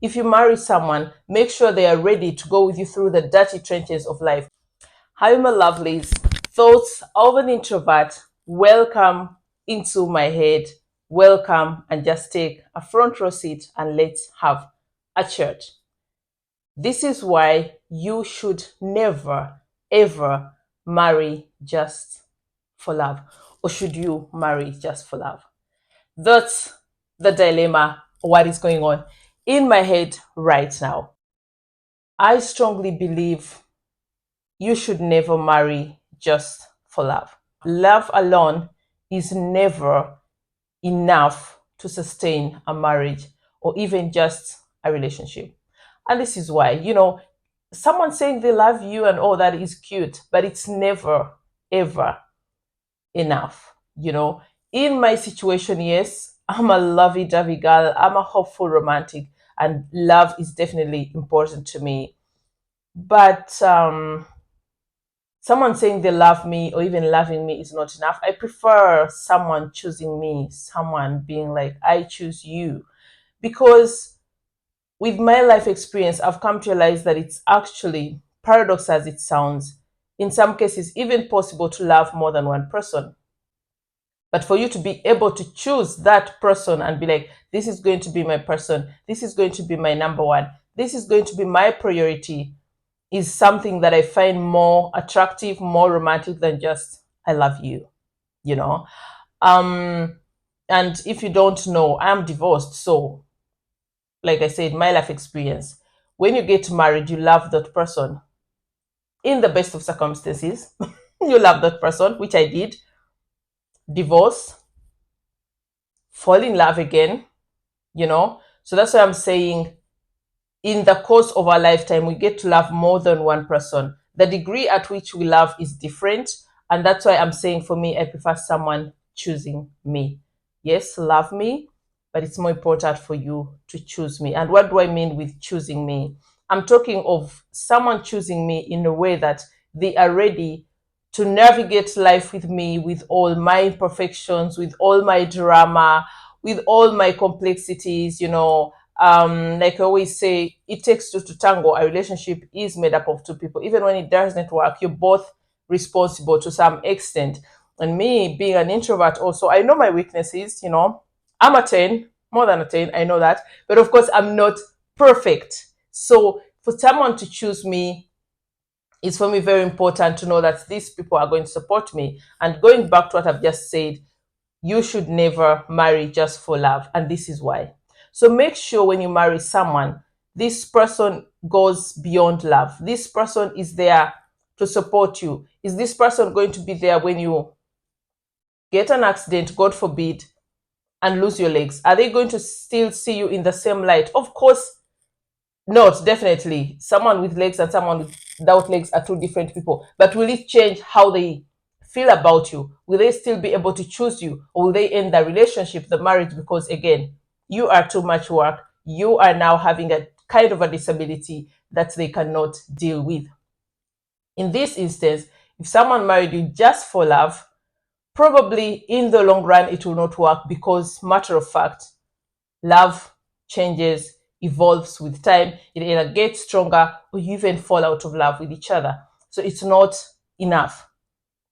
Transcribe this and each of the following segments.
If you marry someone, make sure they are ready to go with you through the dirty trenches of life. Hi, my lovelies. Thoughts of an introvert. Welcome into my head. Welcome, and just take a front row seat and let's have a chat. This is why you should never, ever marry just for love. Or should you marry just for love? That's the dilemma, what is going on in my head right now. I strongly believe you should never marry just for love. Love alone is never enough to sustain a marriage or even just a relationship. And this is why, someone saying they love you and all that is cute, but it's never, ever enough. In my situation, yes, I'm a lovey-dovey girl, I'm a hopeful romantic, and love is definitely important to me. But someone saying they love me or even loving me is not enough. I prefer someone choosing me, someone being like, I choose you. Because with my life experience, I've come to realize that it's actually, paradox as it sounds, in some cases, even possible to love more than one person. But for you to be able to choose that person and be like, this is going to be my person, this is going to be my number one, this is going to be my priority, is something that I find more attractive, more romantic than just, I love you, you know? And if you don't know, I'm divorced. So, like I said, my life experience, when you get married, you love that person. In the best of circumstances, you love that person, which I did. Divorce, fall in love again, So that's why I'm saying in the course of our lifetime, we get to love more than one person. The degree at which we love is different. And that's why I'm saying for me, I prefer someone choosing me. Yes, love me, but it's more important for you to choose me. And what do I mean with choosing me? I'm talking of someone choosing me in a way that they are ready to navigate life with me, with all my imperfections, with all my drama, with all my complexities, like I always say, it takes two to tango. A relationship is made up of two people. Even when it doesn't work, you're both responsible to some extent. And me being an introvert also, I know my weaknesses. I'm a 10, more than a 10, I know that. But of course, I'm not perfect. So for someone to choose me, it's for me very important to know that these people are going to support me. And going back to what I've just said, you should never marry just for love. And this is why. So make sure when you marry someone, this person goes beyond love. This person is there to support you. Is this person going to be there when you get an accident, God forbid, and lose your legs? Are they going to still see you in the same light? Of course not, definitely. Someone with legs and someone without legs are two different people. But will it change how they feel about you? Will they still be able to choose you? Or will they end the relationship, the marriage, because again, you are too much work. You are now having a kind of a disability that they cannot deal with. In this instance, if someone married you just for love, probably in the long run it will not work because, matter of fact, love changes, evolves with time. It either gets stronger or you even fall out of love with each other. So it's not enough.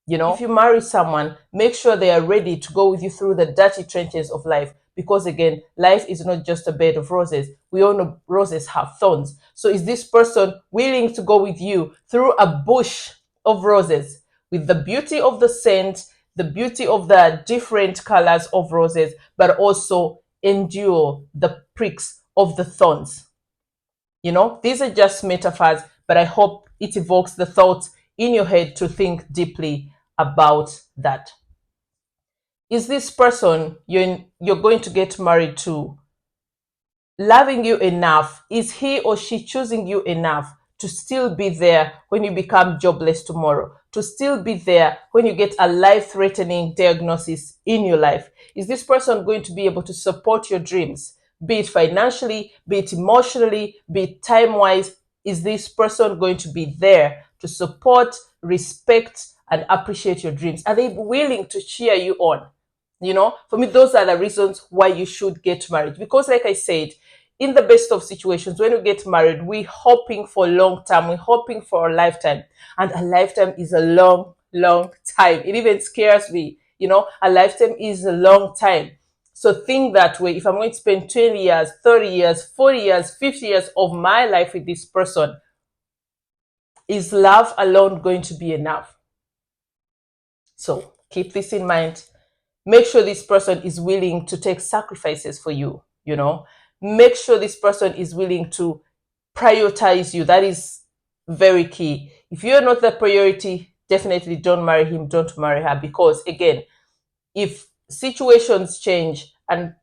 If you marry someone, make sure they are ready to go with you through the dirty trenches of life. Because again, life is not just a bed of roses. We all know roses have thorns. So is this person willing to go with you through a bush of roses with the beauty of the scent, the beauty of the different colors of roses, but also endure the pricks of the thorns? These are just metaphors, but I hope it evokes the thoughts in your head to think deeply about that. Is this person you're going to get married to loving you enough? Is he or she choosing you enough to still be there when you become jobless tomorrow? To still be there when you get a life-threatening diagnosis in your life? Is this person going to be able to support your dreams? Be it financially, be it emotionally, be it time-wise. Is this person going to be there to support, respect, and appreciate your dreams? Are they willing to cheer you on? For me, those are the reasons why you should get married. Because like I said, in the best of situations, when we get married, we're hoping for long term, we're hoping for a lifetime. And a lifetime is a long, long time. It even scares me. A lifetime is a long time. So think that way. If I'm going to spend 20 years, 30 years, 40 years, 50 years of my life with this person, is love alone going to be enough? So keep this in mind. Make sure this person is willing to take sacrifices for you. Make sure this person is willing to prioritize you. That is very key. If you're not the priority, definitely don't marry him, don't marry her. Because again, if situations change and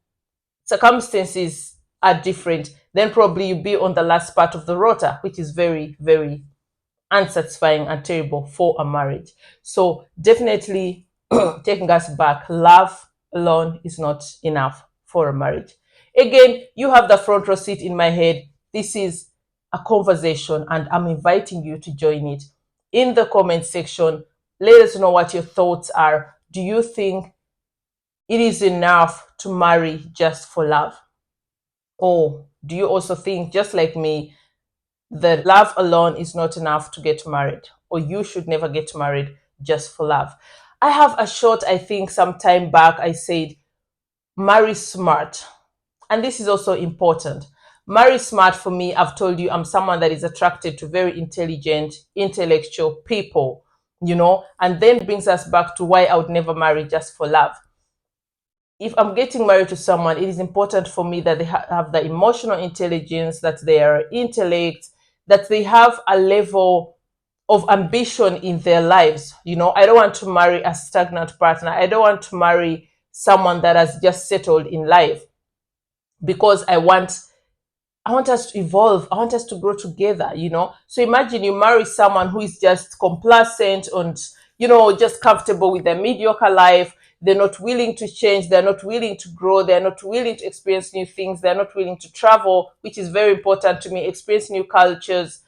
circumstances are different, then probably you'll be on the last part of the rota, which is very, very unsatisfying and terrible for a marriage. So definitely taking us back, love alone is not enough for a marriage. Again, you have the front row seat in my head. This is a conversation and I'm inviting you to join it. In the comment section, let us know what your thoughts are. Do you think it is enough to marry just for love? Or do you also think, just like me, that love alone is not enough to get married, or you should never get married just for love? I have a short, I think some time back, I said, marry smart. And this is also important. Marry smart, for me, I've told you, I'm someone that is attracted to very intelligent, intellectual people, and then brings us back to why I would never marry just for love. If I'm getting married to someone, it is important for me that they have the emotional intelligence, that they are intellect, that they have a level of ambition in their lives. I don't want to marry a stagnant partner. I don't want to marry someone that has just settled in life, because I want us to evolve. I want us to grow together. So imagine you marry someone who is just complacent and, just comfortable with their mediocre life. They're not willing to change. They're not willing to grow. They're not willing to experience new things. They're not willing to travel, which is very important to me, experience new cultures.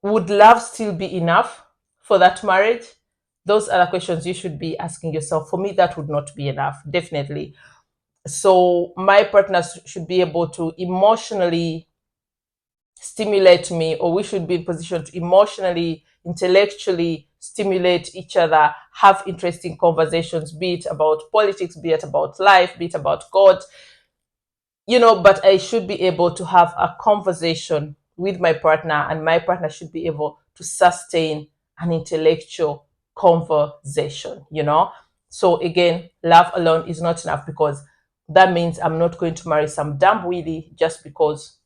Would love still be enough for that marriage? Those are the questions you should be asking yourself. For me, that would not be enough, definitely. So my partners should be able to emotionally stimulate me, or we should be in position to emotionally, intellectually stimulate each other, have interesting conversations, be it about politics, be it about life, be it about God, but I should be able to have a conversation with my partner, and my partner should be able to sustain an intellectual conversation. So again, love alone is not enough, because that means I'm not going to marry some dumb willy just because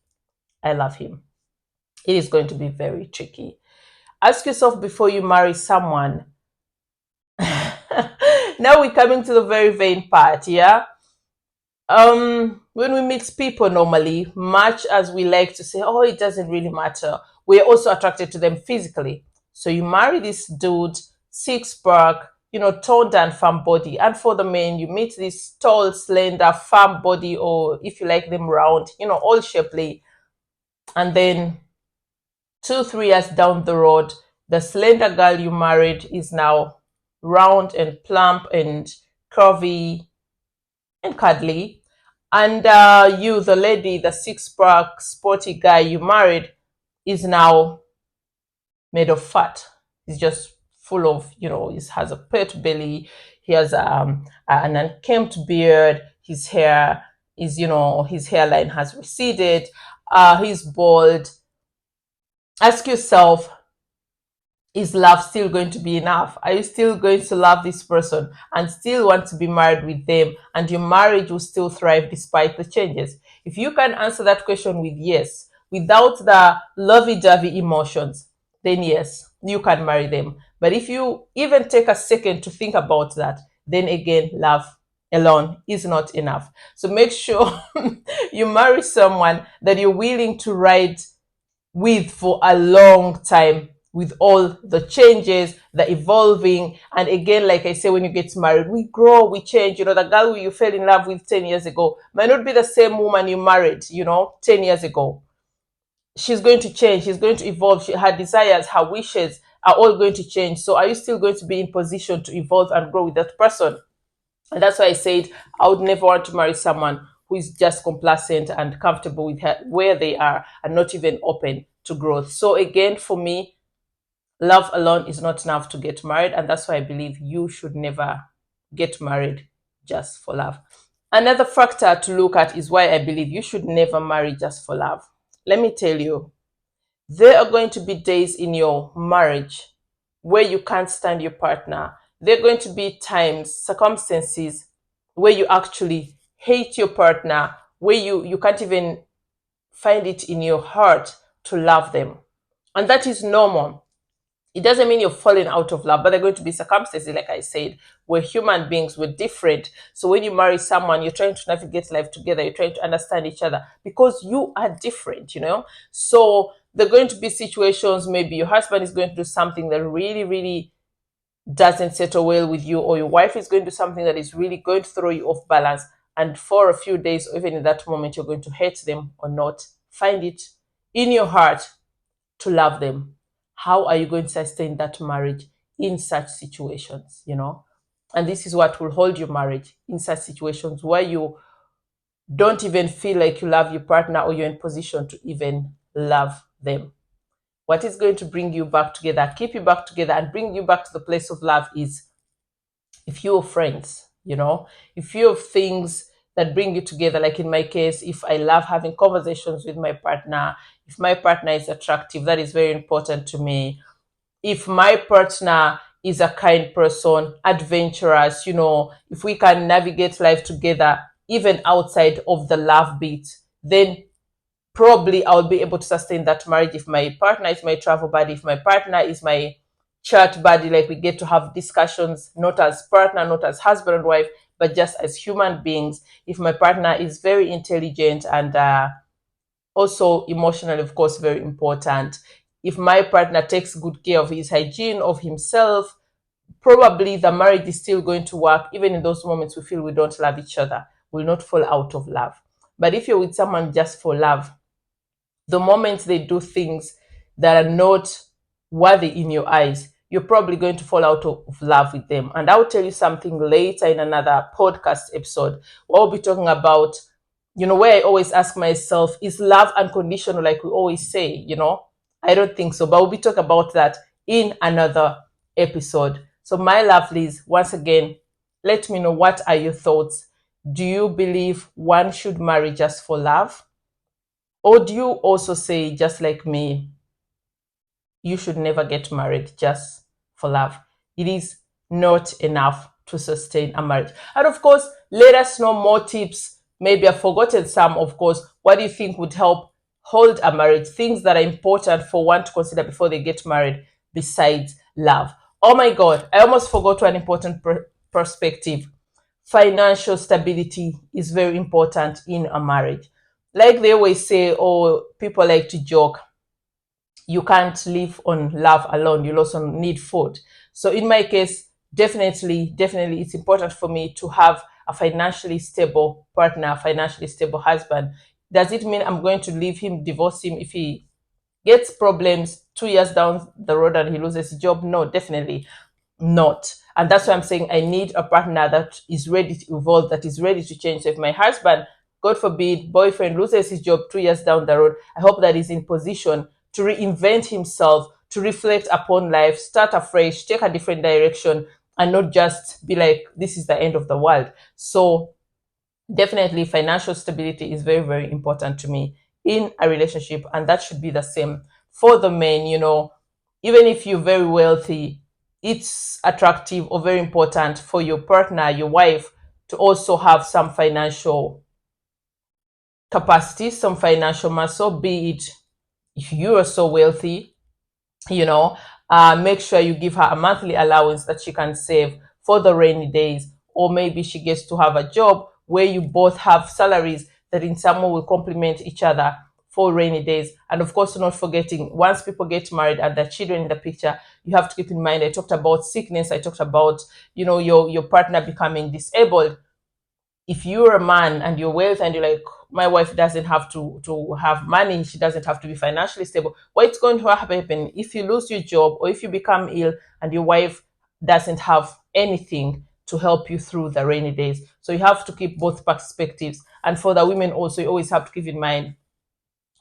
I love him. It is going to be very tricky. Ask yourself before you marry someone. Now we're coming to the very vain part, yeah? When we meet people, normally, much as we like to say, oh, it doesn't really matter, we're also attracted to them physically. So you marry this dude, six pack, toned and firm body. And for the men, you meet this tall, slender, firm body, or if you like them round, all shapely. And then 2, 3 years down the road, the slender girl you married is now round and plump and curvy and cuddly. And you, the lady, the six-pack sporty guy you married, is now made of fat. He's just full of, he has a pet belly. He has an unkempt beard. His hair his hairline has receded. He's bald. Ask yourself, is love still going to be enough? Are you still going to love this person and still want to be married with them, and your marriage will still thrive despite the changes? If you can answer that question with yes, without the lovey-dovey emotions, then yes, you can marry them. But if you even take a second to think about that, then again, love alone is not enough. So make sure you marry someone that you're willing to ride with for a long time, with all the changes, the evolving. And again, like I say, when you get married, we grow, we change. The girl who you fell in love with 10 years ago might not be the same woman you married, 10 years ago. She's going to change. She's going to evolve. Her desires, her wishes are all going to change. So are you still going to be in position to evolve and grow with that person? And that's why I said I would never want to marry someone who is just complacent and comfortable with where they are and not even open to growth. So again, for me, love alone is not enough to get married, and that's why I believe you should never get married just for love. Another factor to look at is why I believe you should never marry just for love. Let me tell you, there are going to be days in your marriage where you can't stand your partner. There are going to be times, circumstances where you actually hate your partner, where you can't even find it in your heart to love them. And that is normal. It doesn't mean you're falling out of love, but there are going to be circumstances, like I said, where human beings were different. So when you marry someone, you're trying to navigate life together, you're trying to understand each other because you are different, you know? So there are going to be situations, maybe your husband is going to do something that really, really doesn't settle well with you, or your wife is going to do something that is really going to throw you off balance. And for a few days, or even in that moment, you're going to hate them or not. Find it in your heart to love them. How are you going to sustain that marriage in such situations, you know? And this is what will hold your marriage in such situations where you don't even feel like you love your partner or you're in position to even love them. What is going to bring you back together, keep you back together, and bring you back to the place of love is if you're friends, you know, if you have things that bring you together, like in my case, if I love having conversations with my partner, if my partner is attractive, that is very important to me. If my partner is a kind person, adventurous, you know, if we can navigate life together, even outside of the love bit, then probably I'll be able to sustain that marriage. If my partner is my travel buddy, if my partner is my chat buddy, like we get to have discussions, not as partner, not as husband and wife, but just as human beings. If my partner is very intelligent and also emotionally, of course, very important. If my partner takes good care of his hygiene, of himself, probably the marriage is still going to work. Even in those moments we feel we don't love each other, we'll not fall out of love. But if you're with someone just for love, the moment they do things that are not worthy in your eyes, you're probably going to fall out of love with them. And I'll tell you something later in another podcast episode where we'll be talking about, you know, where I always ask myself, is love unconditional like we always say, you know? I don't think so, but we'll be talking about that in another episode. So my lovelies, once again, let me know, what are your thoughts? Do you believe one should marry just for love? Or do you also say, just like me, you should never get married just for love? It is not enough to sustain a marriage. And of course, let us know more tips. Maybe I've forgotten some, of course. What do you think would help hold a marriage? Things that are important for one to consider before they get married besides love. Oh my God, I almost forgot one important perspective. Financial stability is very important in a marriage. Like they always say, or people like to joke, you can't live on love alone. You'll also need food. So in my case, definitely, it's important for me to have a financially stable partner, a financially stable husband. Does it mean I'm going to leave him, divorce him if he gets problems 2 years down the road and he loses his job? No, definitely not. And that's why I'm saying I need a partner that is ready to evolve, that is ready to change. So if my husband, God forbid, boyfriend loses his job 2 years down the road, I hope that he's in position to reinvent himself, to reflect upon life, start afresh, take a different direction, and not just be like, this is the end of the world. So definitely financial stability is very, very important to me in a relationship. And that should be the same for the men. You know, even if you're very wealthy, it's attractive or very important for your partner, your wife, to also have some financial capacity, some financial muscle, be it if you are so wealthy, you know, make sure you give her a monthly allowance that she can save for the rainy days. Or maybe she gets to have a job where you both have salaries that in some way will complement each other for rainy days. And of course, not forgetting, once people get married and their children in the picture, you have to keep in mind, I talked about sickness, I talked about, you know, your partner becoming disabled. If you're a man and you're wealthy and you're like, my wife doesn't have to have money, she doesn't have to be financially stable, what's going to happen if you lose your job or if you become ill and your wife doesn't have anything? to help you through the rainy days. So you have to keep both perspectives. And for the women also, you always have to keep in mind,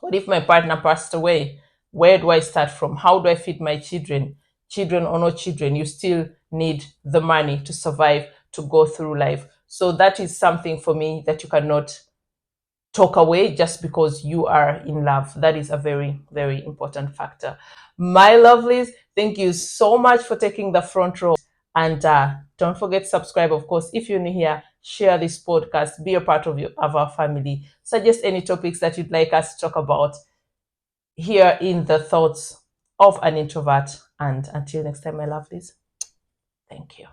what if my partner passed away? Where do I start from? How do I feed my children? Children or no children, you still need the money to survive, to go through life. So that is something for me that you cannot talk away just because you are in love. That is a very, very important factor. My lovelies, thank you so much for taking the front row. And don't forget to subscribe, of course. If you're new here, share this podcast, be a part of our family. Suggest any topics that you'd like us to talk about here in the Thoughts of an Introvert. And until next time, my lovelies, thank you.